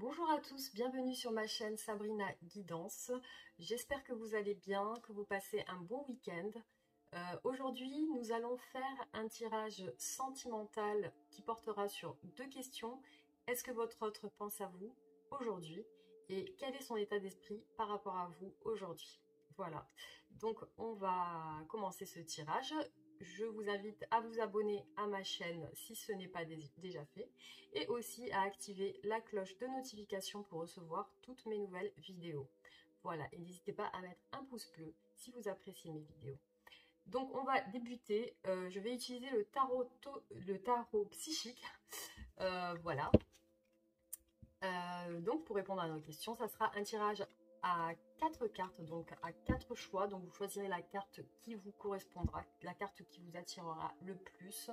Bonjour à tous, bienvenue sur ma chaîne Sabrina Guidance. J'espère que vous allez bien, que vous passez un bon week-end. Aujourd'hui, nous allons faire un tirage sentimental qui portera sur deux questions. Est-ce que votre autre pense à vous aujourd'hui? Et quel est son état d'esprit par rapport à vous aujourd'hui? Voilà, donc on va commencer ce tirage. Je vous invite à vous abonner à ma chaîne si ce n'est pas déjà fait et aussi à activer la cloche de notification pour recevoir toutes mes nouvelles vidéos. Voilà, et n'hésitez pas à mettre un pouce bleu si vous appréciez mes vidéos. Donc on va débuter, je vais utiliser le tarot psychique, voilà. Donc pour répondre à nos questions, ça sera un tirage à 4 cartes, donc à 4 choix. Donc vous choisirez la carte qui vous correspondra, la carte qui vous attirera le plus.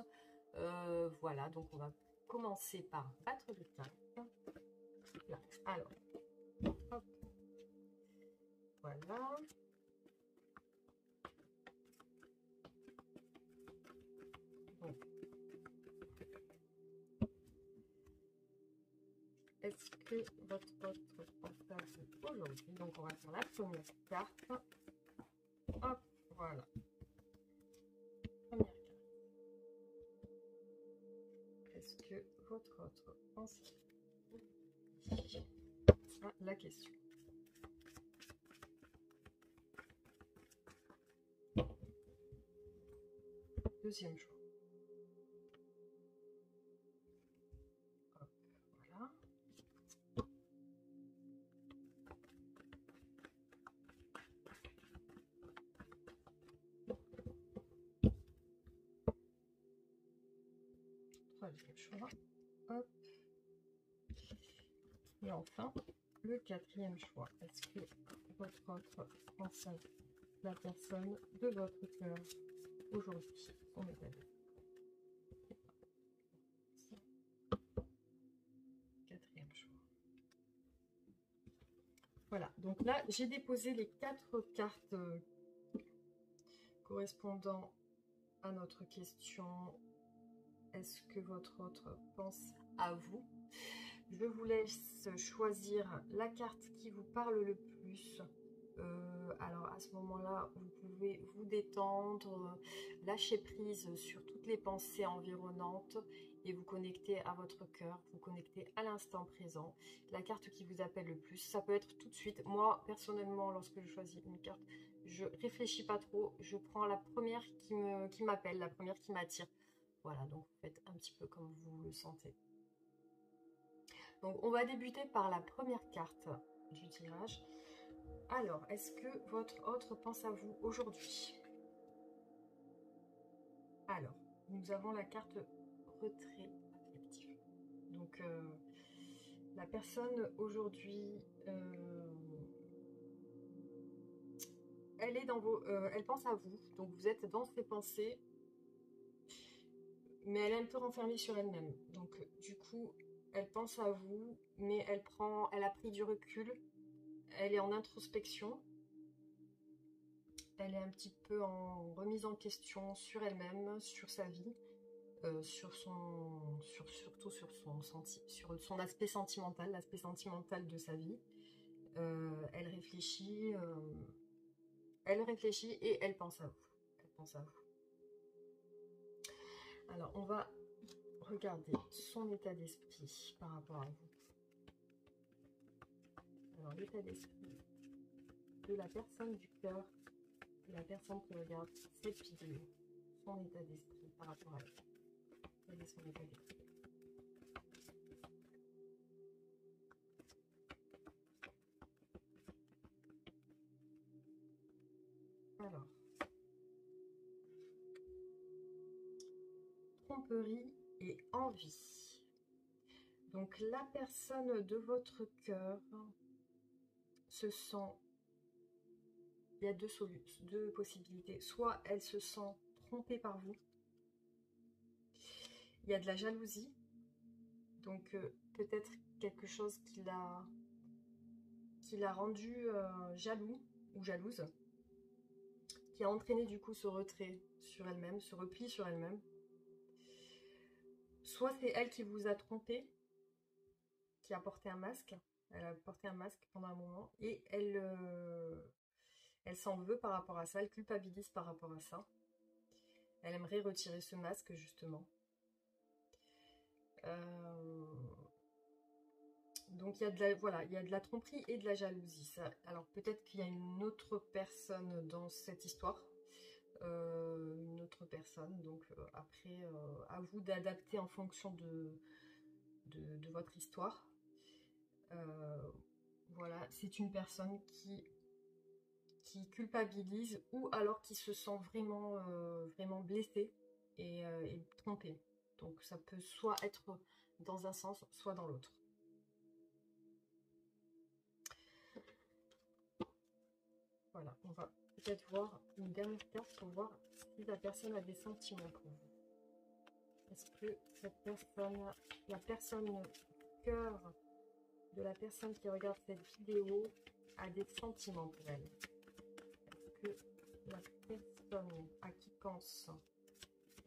Voilà, donc on va commencer par battre les cartes. Là. Alors, hop. Voilà. Donc, est-ce que votre pense à vous aujourd'hui? Donc on va faire la première carte. Hop, voilà. Première carte. Est-ce que votre autre pense à la question? Deuxième choix. Hop, voilà. Troisième choix. Hop. Et enfin, le quatrième choix. Est-ce que votre autre pense à la personne de votre cœur aujourd'hui? On est allé. Quatrième choix. Voilà, donc là, j'ai déposé les 4 cartes correspondant à notre question. Est-ce que votre autre pense à vous? Je vous laisse choisir la carte qui vous parle le plus. Alors à ce moment-là, vous pouvez vous détendre, lâcher prise sur toutes les pensées environnantes et vous connecter à votre cœur, vous connecter à l'instant présent. La carte qui vous appelle le plus, ça peut être tout de suite. Moi, personnellement, lorsque je choisis une carte, je réfléchis pas trop, je prends la première qui m'appelle, la première qui m'attire. Voilà, donc vous faites un petit peu comme vous le sentez. Donc on va débuter par la première carte du tirage. Alors, est-ce que votre autre pense à vous aujourd'hui? Alors, nous avons la carte retrait affectif. Donc, la personne aujourd'hui, elle est dans vos, elle pense à vous. Donc, vous êtes dans ses pensées, mais elle est un peu renfermée sur elle-même. Donc, du coup, elle pense à vous, mais elle a pris du recul. Elle est en introspection. Elle est un petit peu en remise en question sur elle-même, sur sa vie, surtout sur son aspect sentimental, l'aspect sentimental de sa vie. Elle réfléchit et elle pense à vous. Elle pense à vous. Alors, on va regarder son état d'esprit par rapport à vous. Alors, l'état d'esprit de la personne du cœur, la personne qui regarde cette vidéo, son état d'esprit par rapport à elle. Quel est son état d'esprit? Alors, tromperie et envie. Donc, la personne de votre cœur se sent... Il y a deux possibilités. Soit elle se sent trompée par vous. Il y a de la jalousie. Donc, peut-être quelque chose qui l'a rendu jaloux ou jalouse. Qui a entraîné du coup ce retrait sur elle-même, ce repli sur elle-même. Soit c'est elle qui vous a trompé, qui a porté un masque. Elle a porté un masque pendant un moment et elle s'en veut par rapport à ça, elle culpabilise par rapport à ça. Elle aimerait retirer ce masque justement. Donc il y a de la, voilà, il y a de la tromperie et de la jalousie. Ça, alors peut-être qu'il y a une autre personne dans cette histoire. Une autre personne. Donc après, à vous d'adapter en fonction de votre histoire. Voilà, c'est une personne qui culpabilise ou alors qui se sent vraiment, vraiment blessée et trompée. Donc ça peut soit être dans un sens, soit dans l'autre. Voilà, on va peut-être voir une dernière carte pour voir si la personne a des sentiments pour vous. Est-ce que cette personne, la personne cœur de la personne qui regarde cette vidéo a des sentiments pour elle? Est-ce que la personne à qui pense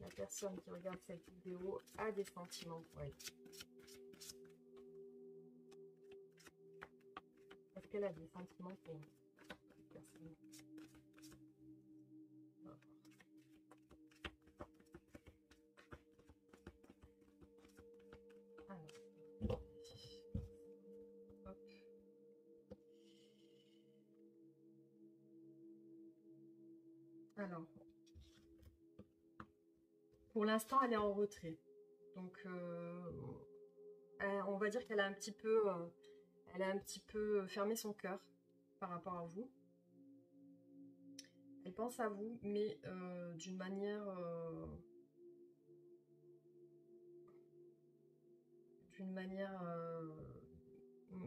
la personne qui regarde cette vidéo a des sentiments pour elle? Est-ce qu'elle a des sentiments pour vous, cette personne? Alors, hop. Alors, pour l'instant, elle est en retrait. Donc, on va dire qu'elle a un petit peu, fermé son cœur par rapport à vous. Elle pense à vous, mais d'une manière,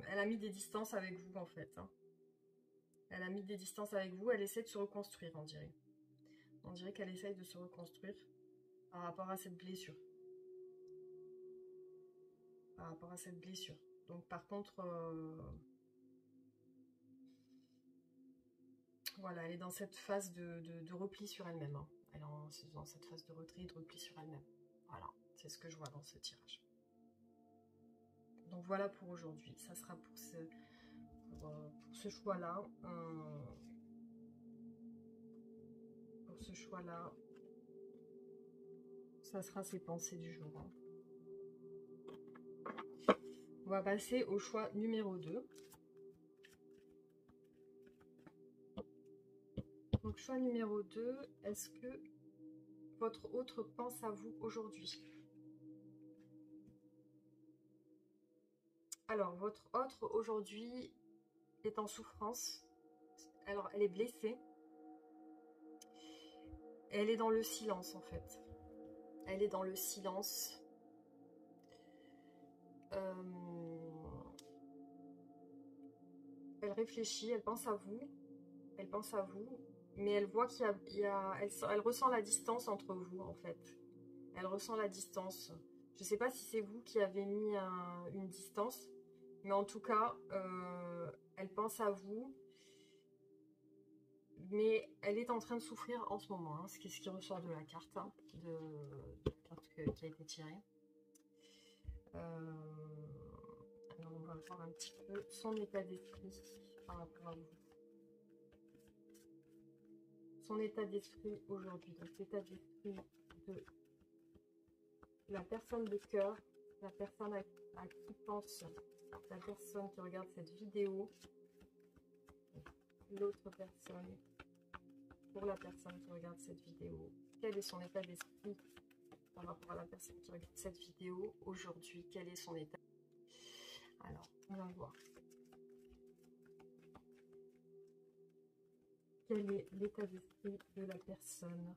elle a mis des distances avec vous en fait. Hein. Elle a mis des distances avec vous. Elle essaie de se reconstruire, on dirait. On dirait qu'elle essaye de se reconstruire par rapport à cette blessure. Par rapport à cette blessure. Donc par contre, voilà, elle est dans cette phase de repli sur elle-même. Hein. Elle est dans cette phase de retrait et de repli sur elle-même. Voilà, c'est ce que je vois dans ce tirage. Donc voilà pour aujourd'hui. Ça sera pour ce choix-là. Pour ce choix-là, ça sera ses pensées du jour. Hein. On va passer au choix numéro 2. Donc choix numéro 2, est-ce que votre autre pense à vous aujourd'hui? Alors, votre autre aujourd'hui est en souffrance. Alors, elle est blessée. Elle est dans le silence, en fait. Elle est dans le silence. Elle réfléchit, elle pense à vous. Elle pense à vous. Mais elle voit qu'il y a, elle ressent la distance entre vous, en fait. Elle ressent la distance. Je ne sais pas si c'est vous qui avez mis une distance. Mais en tout cas, elle pense à vous. Mais elle est en train de souffrir en ce moment. Hein, ce qui ressort de la carte, hein, de la carte qui a été tirée. Alors on va voir un petit peu son état d'esprit par rapport à vous. Son état d'esprit aujourd'hui. Donc l'état d'esprit de la personne de cœur, la personne à qui pense la personne qui regarde cette vidéo, l'autre personne, pour la personne qui regarde cette vidéo. Quel est son état d'esprit par rapport à la personne qui regarde cette vidéo aujourd'hui? Quel est son état? Alors, on va voir. Quel est l'état d'esprit de la personne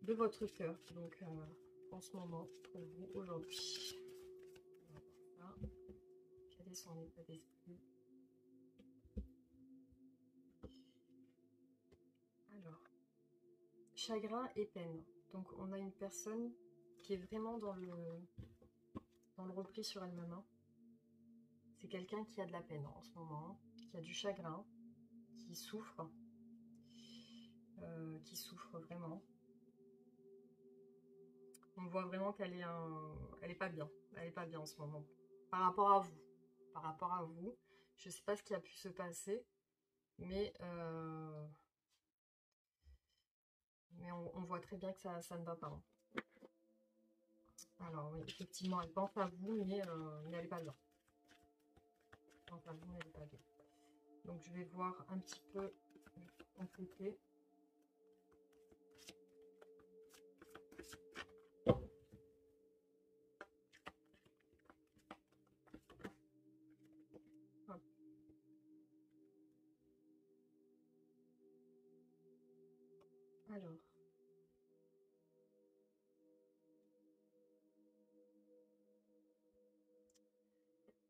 de votre cœur, donc en ce moment, pour vous aujourd'hui? On va voir ça. Quel est son état d'esprit? Alors, chagrin et peine. Donc, on a une personne qui est vraiment dans le repli sur elle-même. Hein. C'est quelqu'un qui a de la peine en ce moment, qui a du chagrin, qui souffre vraiment. On voit vraiment qu'elle est, elle est pas bien. Elle est pas bien en ce moment. par rapport à vous. Par rapport à vous. Je ne sais pas ce qui a pu se passer, mais on voit très bien que ça ne va pas. Hein. Alors oui, effectivement, elle pense à vous, mais elle n'est pas bien. Elle pense à vous, mais elle n'est pas bien. Donc je vais voir un petit peu compléter. Hop. Alors.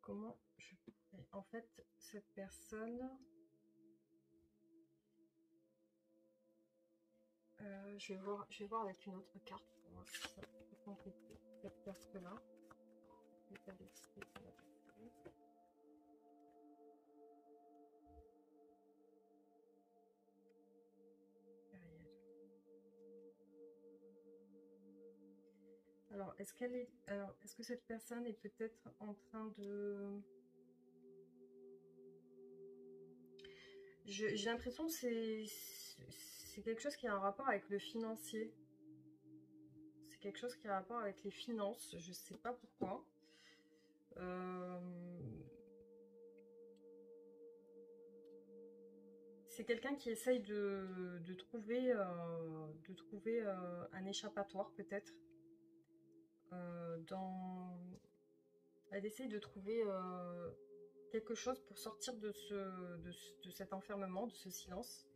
Comment je pourrais... En fait, cette personne... je vais voir avec une autre carte pour voir si ça peut compléter cette carte-là. L'état d'esprit de la personne. Ariel. Alors, est-ce que cette personne est peut-être en train de... J'ai l'impression que c'est quelque chose qui a un rapport avec le financier. C'est quelque chose qui a un rapport avec les finances. Je sais pas pourquoi. C'est quelqu'un qui essaye de trouver un échappatoire peut-être. Elle essaye de trouver quelque chose pour sortir de cet enfermement, de ce silence.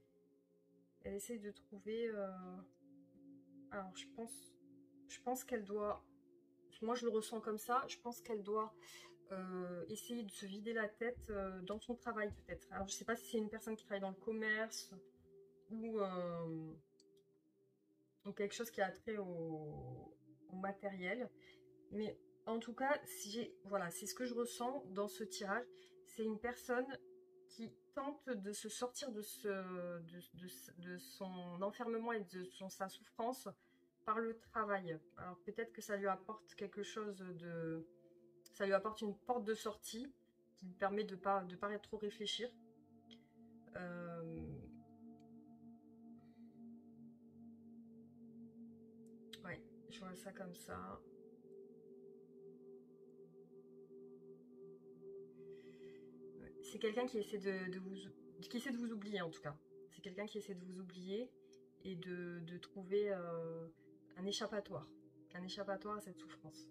Elle essaye de trouver... Alors je pense qu'elle doit... Moi je le ressens comme ça. Je pense qu'elle doit essayer de se vider la tête dans son travail peut-être. Alors je sais pas si c'est une personne qui travaille dans le commerce ou quelque chose qui a trait au matériel. Mais en tout cas, voilà, c'est ce que je ressens dans ce tirage. C'est une personne qui tente de se sortir de son enfermement et de sa souffrance par le travail. Alors peut-être que ça lui apporte quelque chose de... Ça lui apporte une porte de sortie qui lui permet de pas trop réfléchir. Ouais, je vois ça comme ça. C'est quelqu'un qui essaie qui essaie de vous oublier en tout cas. C'est quelqu'un qui essaie de vous oublier et de trouver un échappatoire à cette souffrance.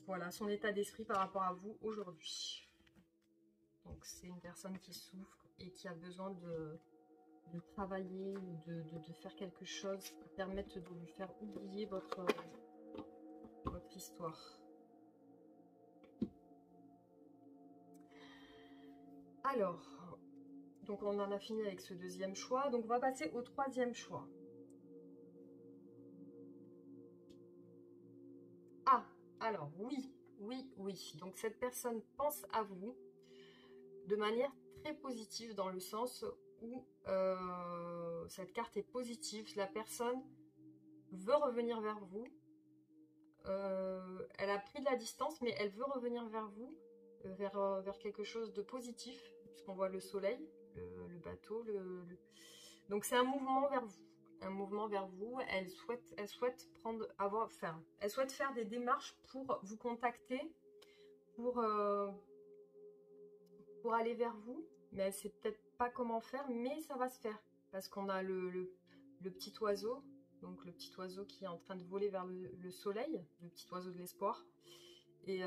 Voilà son état d'esprit par rapport à vous aujourd'hui. Donc c'est une personne qui souffre et qui a besoin de travailler ou de faire quelque chose qui permette de lui faire oublier votre histoire. Alors, donc on en a fini avec ce deuxième choix. Donc on va passer au troisième choix. Ah, alors oui. Donc cette personne pense à vous de manière très positive dans le sens où cette carte est positive. La personne veut revenir vers vous. Elle a pris de la distance, mais elle veut revenir vers vous, vers quelque chose de positif, puisqu'on voit le soleil, le bateau. Donc c'est un mouvement vers vous. Un mouvement vers vous. Elle souhaite elle souhaite faire des démarches pour vous contacter, pour aller vers vous, mais elle sait peut-être pas comment faire, mais ça va se faire. Parce qu'on a le petit oiseau, donc le petit oiseau qui est en train de voler vers le soleil, le petit oiseau de l'espoir. Et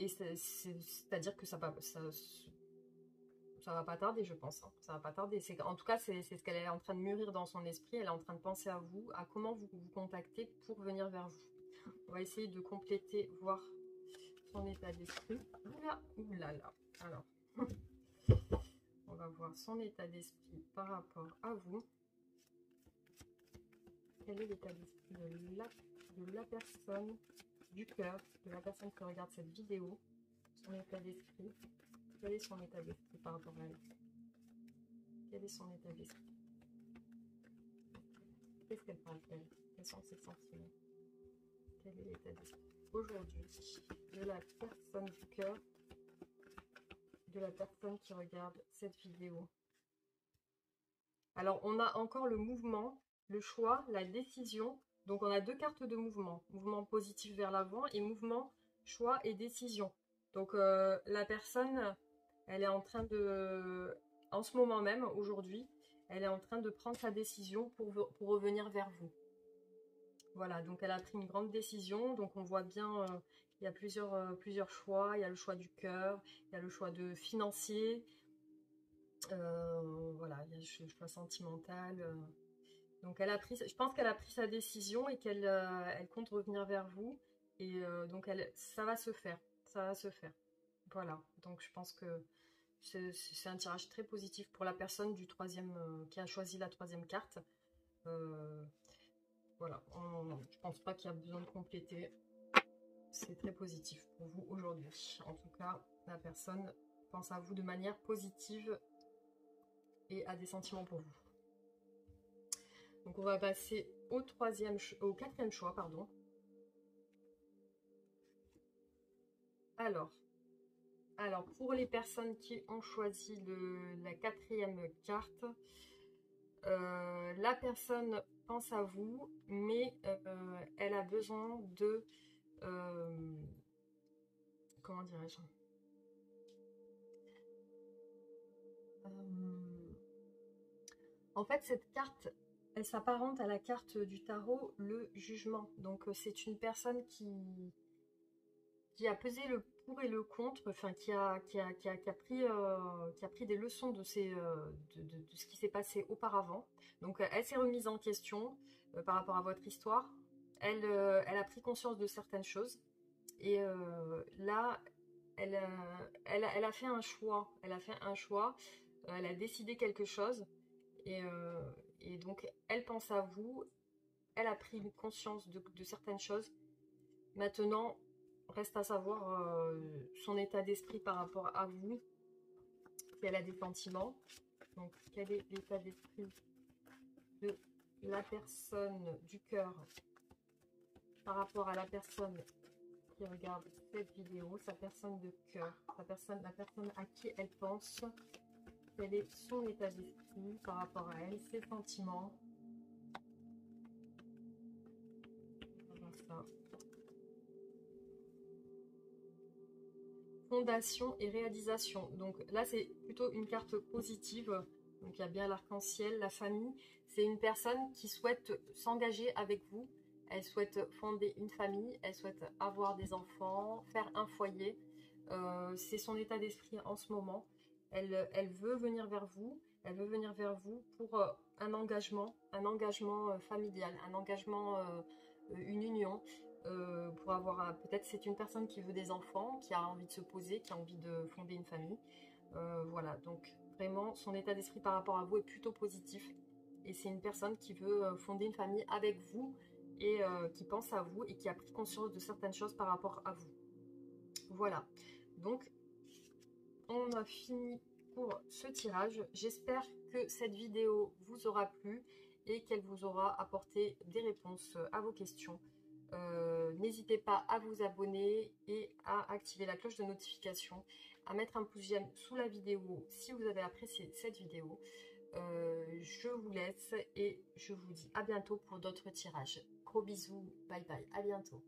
c'est-à-dire que ça va pas tarder, je pense. Hein. Ça va pas tarder. En tout cas, c'est ce qu'elle est en train de mûrir dans son esprit. Elle est en train de penser à vous, à comment vous contacter pour venir vers vous. On va essayer de compléter, voir son état d'esprit. Oulala. Alors, on va voir son état d'esprit par rapport à vous. Quel est l'état d'esprit de la personne, du cœur, de la personne qui regarde cette vidéo? Son état d'esprit. Quel est son état d'esprit par rapport à elle? Quel est son état d'esprit? Qu'est-ce qu'elle pense d'elle? Quels sont ses sentiments? Quel est l'état d'esprit aujourd'hui de la personne du cœur, de la personne qui regarde cette vidéo? Alors, on a encore le mouvement, le choix, la décision. Donc, on a deux cartes de mouvement. Mouvement positif vers l'avant et mouvement, choix et décision. Donc, la personne, elle est en train de... En ce moment même, aujourd'hui, elle est en train de prendre sa décision pour revenir vers vous. Voilà, donc elle a pris une grande décision. Donc, on voit bien, il y a plusieurs choix. Il y a le choix du cœur, il y a le choix de financier. Voilà, il y a le choix sentimental. Donc je pense qu'elle a pris sa décision et qu'elle elle compte revenir vers vous. Et donc ça va se faire, ça va se faire. Voilà, donc je pense que c'est un tirage très positif pour la personne du troisième qui a choisi la troisième carte. Voilà, je pense pas qu'il y a besoin de compléter. C'est très positif pour vous aujourd'hui. En tout cas, la personne pense à vous de manière positive et a des sentiments pour vous. Donc on va passer au quatrième choix, pardon. Alors pour les personnes qui ont choisi la quatrième carte, la personne pense à vous, mais elle a besoin de comment dirais-je, en fait cette carte, elle s'apparente à la carte du tarot, le jugement. Donc c'est une personne qui a pesé le pour et le contre, enfin qui a pris des leçons de ce qui s'est passé auparavant. Donc elle s'est remise en question par rapport à votre histoire. Elle a pris conscience de certaines choses. Et là, elle a fait un choix. Elle a fait un choix. Elle a décidé quelque chose. Et donc, elle pense à vous. Elle a pris conscience de certaines choses. Maintenant, reste à savoir son état d'esprit par rapport à vous. Si elle a des sentiments. Donc, quel est l'état d'esprit de la personne du cœur par rapport à la personne qui regarde cette vidéo, sa personne de cœur, la personne à qui elle pense, quel est son état d'esprit par rapport à elle, ses sentiments. On va voir ça. Fondation et réalisation. Donc là, c'est plutôt une carte positive. Donc il y a bien l'arc-en-ciel, la famille. C'est une personne qui souhaite s'engager avec vous. Elle souhaite fonder une famille, elle souhaite avoir des enfants, faire un foyer. C'est son état d'esprit en ce moment. Elle veut venir vers vous. Elle veut venir vers vous pour un engagement familial, un engagement, une union. Pour avoir, peut-être c'est une personne qui veut des enfants, qui a envie de se poser, qui a envie de fonder une famille. Voilà, donc vraiment son état d'esprit par rapport à vous est plutôt positif. Et c'est une personne qui veut fonder une famille avec vous et qui pense à vous et qui a pris conscience de certaines choses par rapport à vous. Voilà, donc on a fini pour ce tirage. J'espère que cette vidéo vous aura plu et qu'elle vous aura apporté des réponses à vos questions. N'hésitez pas à vous abonner et à activer la cloche de notification, à mettre un pouce j'aime sous la vidéo si vous avez apprécié cette vidéo. Je vous laisse et je vous dis à bientôt pour d'autres tirages. Gros bisous, bye bye, à bientôt.